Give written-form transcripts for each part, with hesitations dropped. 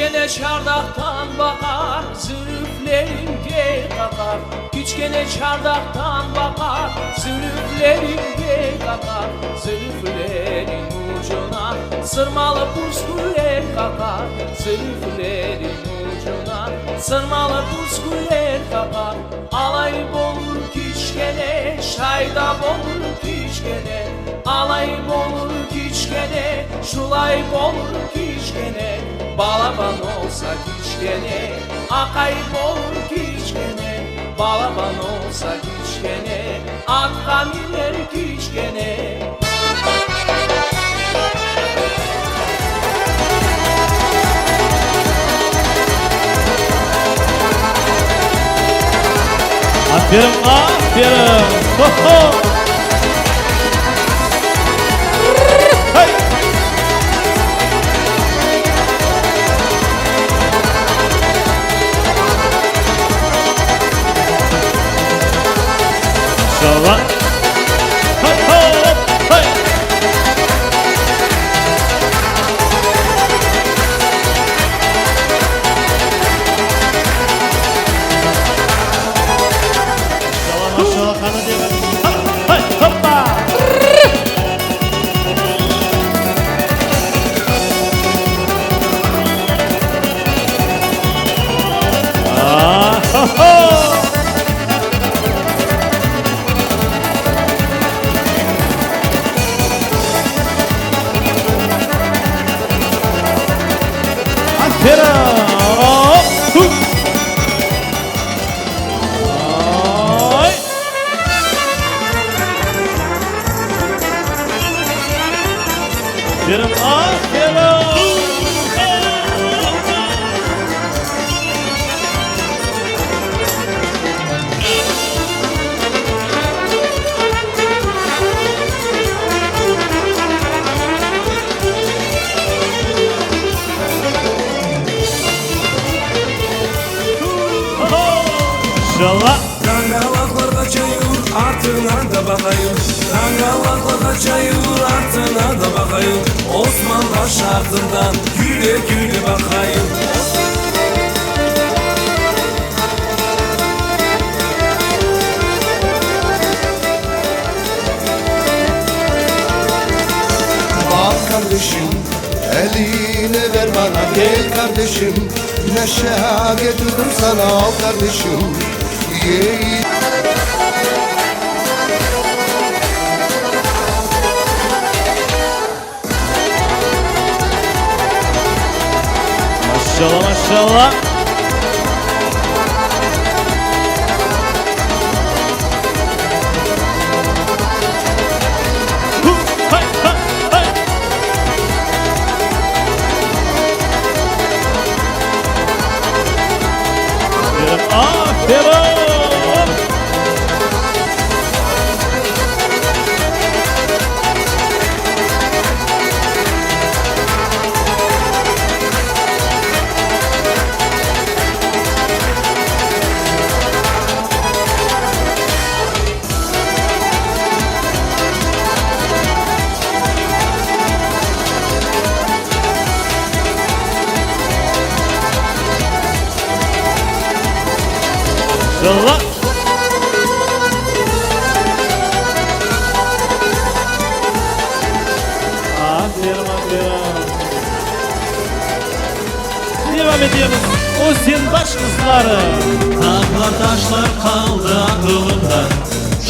Kiçkene çardaktan bakar, zülüflerin gel kakar. Kiçkene çardaktan bakar, zülüflerin gel kakar. Zülüflerin ucuna sırmalı püsküller kakar. Zülüflerin ucuna sırmalı püsküller kakar. Alayıp olur kiçkene, şaydap olur kiçkene. Alayıp olur kiçkene, şulayıp olur kiçkene. Balaban olsa kiçkene, akayıp olur kiçkene. Balaban olsa kiçkene, atka miner kiçkene. Aferin, aferin. Ho ho. Hey. İnşallah. Ho ho. Hey. Maşallah kanı diyelim. Hay hoppa. Ho ho. Aferin. Aferin, aferin. İnşallah. Dangalaklar kaçayım, ardına da bakayım. Dangalaklar kaçayım, ardına da bakayım. Osman baş ardından güle güle bakayım. Al kardeşim, eline ver bana, gel kardeşim. Neşe getirdim sana, al kardeşim. Ye. Maşallah, maşallah. Hay hay hay. Aferin, aferin. İnşallah. Aferin, aferin. Devam ediyoruz. O sen baş kızları. Dağlar taşlar kaldı aklımda,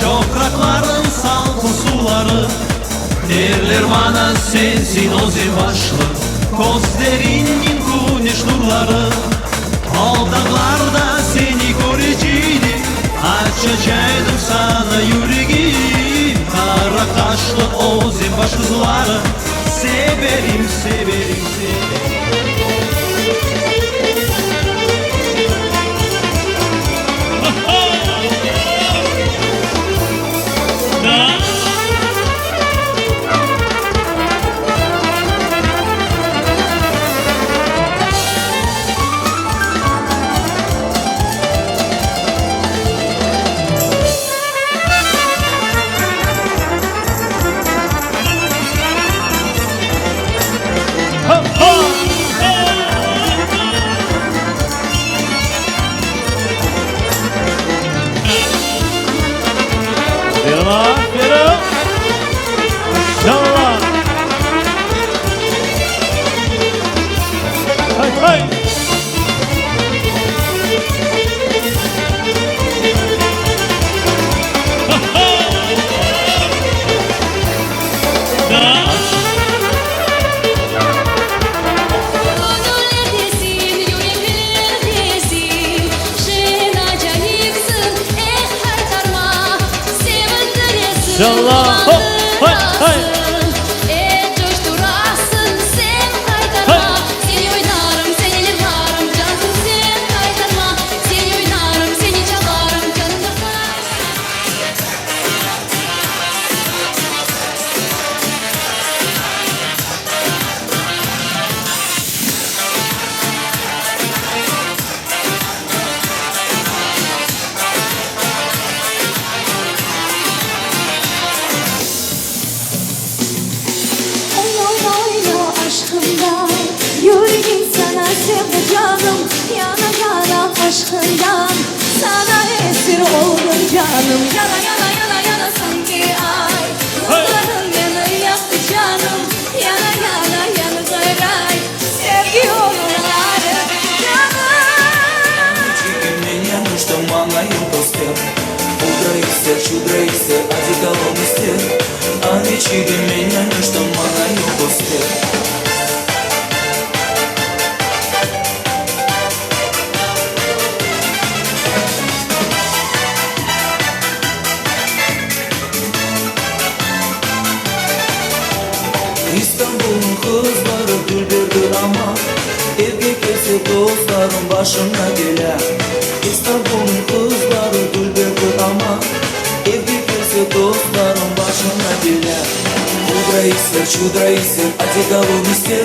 şokrakların salkın suları. Derler bana sensin o başlı, gözlerinin güneş nurları. Aldağlarda seni göreceğim, açacaktım sana yüreğim. Kara kaşlı o baş kızları, severim, severim, severim. Ho ho. maşallah. Hop, hay, hay. Coşturasın sen kaytarma. Seni oynarım, seni limarım, cansın sen kaytarma. Seni oynarım, seni çalarım, canımdır kay. Oyna aşkımdan, yüreğim sana sevdi canım. Yana yana aşkından, sana esir oldum canım. Yana yana yana yana sanki ay, yolların beni yaktı canım. Yana yana yana gayrı, sevgi yolları canım. Чики меня, ну что мало им пустил. Удрайся, чудрайся, одеколонности. А не чики меня, ну что мало им пустил. İstanbul'un kızları gül verdi ama evge kelse dostlarım başına gelir. İstanbul'un kızları gül verdi ama evge kelse dostlarım başına gelir. Удрайся, чудрайся, одеколонности.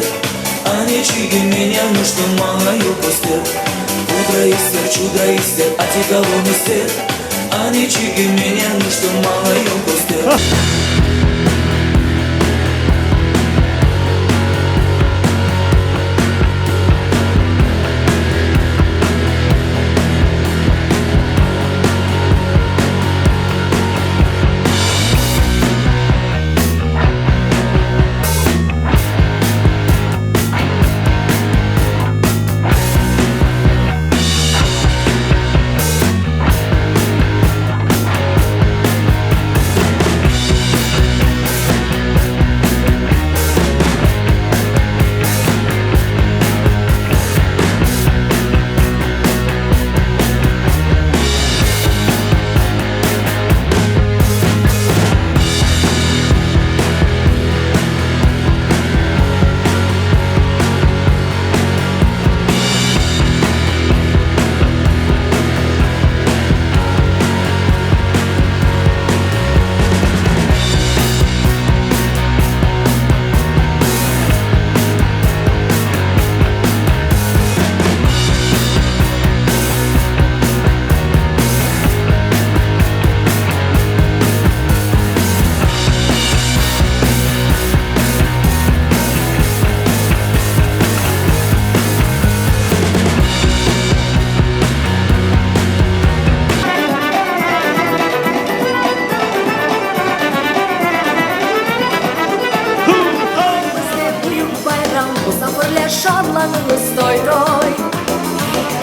А не чиги меня, ну что мало ее пустил. Удрайся, чудрайся, одеколонности. А не чиги меня, ну что мало ее пустил. Şadlanırız doy doy.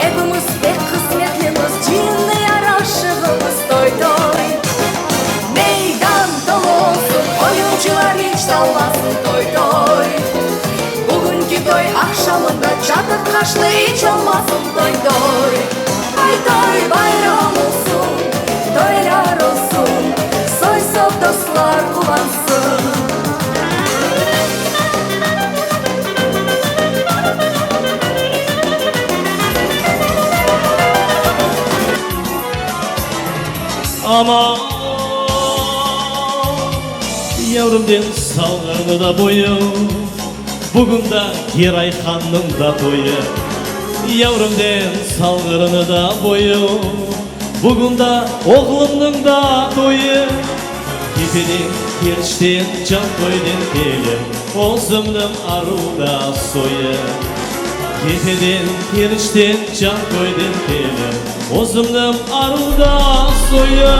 Evimiz pek kısmetlimiz, cinli yaraşığımız doy doy. Meydan dolu olsun, oyuncular hiç dalmasın doy doy. Bugünkü doy akşamında çatık kaşlı hiç olmasın doy doy. Ay doy bayram olsun, doylar olsun, soy soy dostlar kullansın. Ama yavrumden salgını da boyu, bugün de Giray Han'ın da toyu. Yavrumden salgını da boyu, bugün de oğlumның da toyu. Gepedin kerişten can koydun kelip, ozumның arуда soyu. Gepedin kerişten can koydun kelip, ozumның arуда soyu.